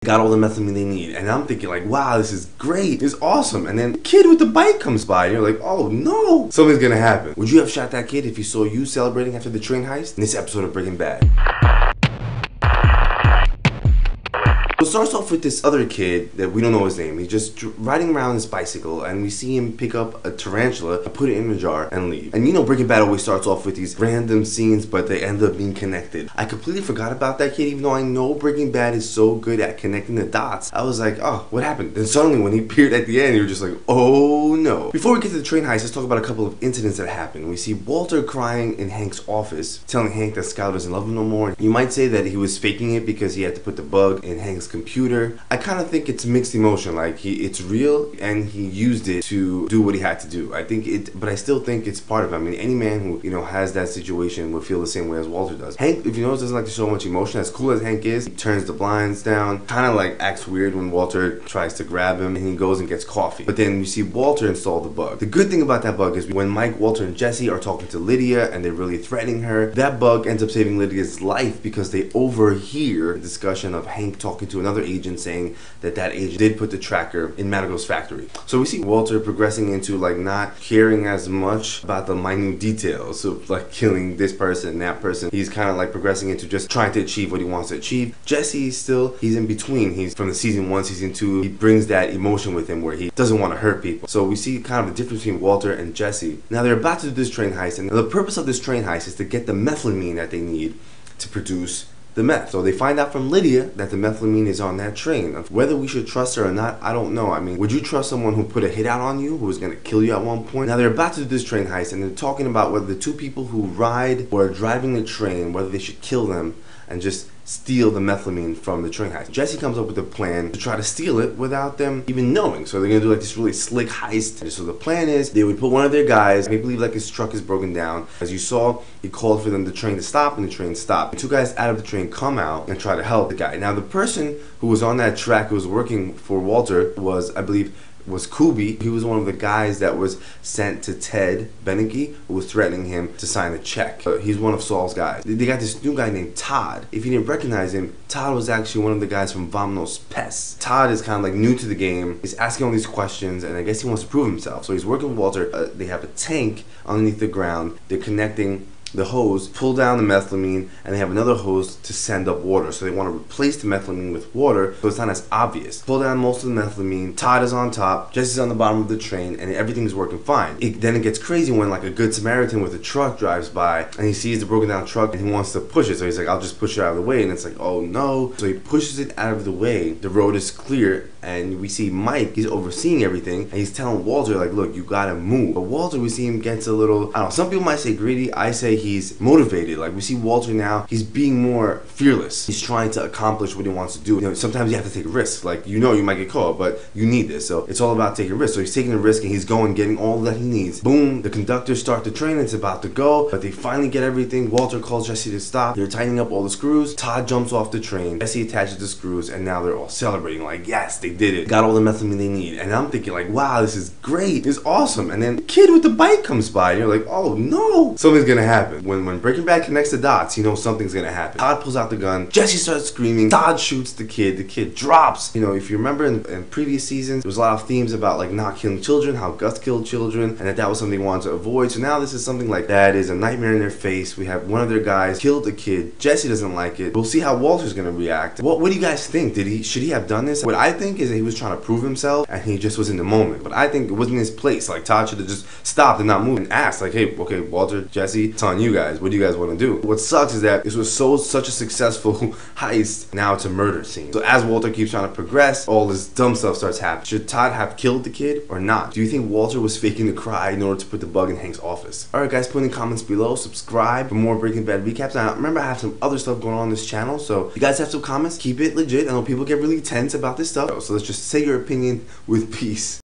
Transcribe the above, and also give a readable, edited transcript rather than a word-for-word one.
got all the methylmine they need. And I'm thinking like, wow, this is great, it's awesome. And then the kid with the bike comes by and you're like, oh no, something's gonna happen. Would you have shot that kid if you saw you celebrating after the train heist? In this episode of Breaking Bad. It starts off with this other kid that we don't know his name. He's just riding around his bicycle and we see him pick up a tarantula, put it in a jar, and leave. And you know Breaking Bad always starts off with these random scenes, but they end up being connected. I completely forgot about that kid, even though I know Breaking Bad is so good at connecting the dots. I was like, oh, what happened? Then suddenly when he appeared at the end, you were just like, oh no. Before we get to the train heist, let's talk about a couple of incidents that happened. We see Walter crying in Hank's office, telling Hank that Skyler doesn't love him no more. You might say that he was faking it because he had to put the bug in Hank's computer. I kind of think it's mixed emotion, like it's real and he used it to do what he had to do. But I still think it's part of it. I mean, any man who, has that situation would feel the same way as Walter does. Hank, if you notice, doesn't like to show much emotion. As cool as Hank is, he turns the blinds down, kind of like acts weird when Walter tries to grab him, and he goes and gets coffee. But then you see Walter install the bug. The good thing about that bug is when Mike, Walter, and Jesse are talking to Lydia and they're really threatening her, that bug ends up saving Lydia's life because they overhear the discussion of Hank talking to another agent saying that agent did put the tracker in Madrigal's factory. So we see Walter progressing into like not caring as much about the minute details of like killing this person and that person. He's kind of like progressing into just trying to achieve what he wants to achieve. Jesse he's in between. He's from the season 1, season 2. He brings that emotion with him where he doesn't want to hurt people. So we see kind of the difference between Walter and Jesse. Now they're about to do this train heist, and the purpose of this train heist is to get the methylmine that they need to produce the meth. So they find out from Lydia that the methylmine is on that train. Whether we should trust her or not, I don't know. I mean, would you trust someone who put a hit out on you, who was going to kill you at one point? Now they're about to do this train heist, and they're talking about whether the two people who ride or are driving the train, whether they should kill them and just steal the methylmine from the train heist. Jesse comes up with a plan to try to steal it without them even knowing. So they're gonna do like this really slick heist. So the plan is they would put one of their guys, I believe like his truck is broken down. As you saw, he called for the train to stop, and the train stopped. The two guys out of the train come out and try to help the guy. Now the person who was on that track who was working for Walter was, I believe, was Kuby. He was one of the guys that was sent to Ted Beneke, who was threatening him to sign a check. He's one of Saul's guys. They got this new guy named Todd. If you didn't recognize him, Todd was actually one of the guys from Vamos Pes. Todd is kind of like new to the game. He's asking all these questions, and I guess he wants to prove himself. So he's working with Walter. They have a tank underneath the ground. They're connecting the hose, pull down the methylamine, and they have another hose to send up water. So they want to replace the methylamine with water so it's not as obvious. Pull down most of the methylamine, Todd is on top, Jesse's on the bottom of the train, and everything's working fine. Then it gets crazy when like a good Samaritan with a truck drives by and he sees the broken down truck and he wants to push it. So he's like, I'll just push it out of the way, and it's like, oh no. So he pushes it out of the way, the road is clear, and we see Mike, he's overseeing everything, and he's telling Walter like, look, you gotta move. But Walter, we see him gets a little, I don't know, some people might say greedy, I say he's motivated. Like we see Walter now, he's being more fearless. He's trying to accomplish what he wants to do. Sometimes you have to take risks. Like you might get caught, but you need this. So it's all about taking risks. So he's taking a risk and he's going, getting all that he needs. Boom, the conductors start the train, it's about to go, but they finally get everything. Walter calls Jesse to stop. They're tightening up all the screws. Todd jumps off the train. Jesse attaches the screws, and now they're all celebrating like, yes, they did it. Got all the methylmine they need. And I'm thinking like, wow, this is great. It's awesome. And then the kid with the bike comes by and you're like, oh no, something's gonna happen. When Breaking Bad connects the dots, you know something's gonna happen. Todd pulls out the gun. Jesse starts screaming. Todd shoots the kid. The kid drops. If you remember in previous seasons, there was a lot of themes about like not killing children, how Gus killed children, and that was something they wanted to avoid. So now this is something like that is a nightmare in their face. We have one of their guys killed the kid. Jesse doesn't like it. We'll see how Walter's gonna react. What do you guys think? Should he have done this? What I think is that he was trying to prove himself and he just was in the moment. But I think it wasn't his place. Like Todd should have just stopped and not moved and asked like, hey, okay, Walter, Jesse, it's on you guys. What do you guys want to do? What sucks is that this was such a successful heist. Now it's a murder scene. So as Walter keeps trying to progress, all this dumb stuff starts happening. Should Todd have killed the kid or not? Do you think Walter was faking the cry in order to put the bug in Hank's office? Alright guys, put in the comments below, subscribe for more Breaking Bad recaps. Now remember, I have some other stuff going on this channel, so if you guys have some comments, keep it legit. I know people get really tense about this stuff, so let's just say your opinion with peace.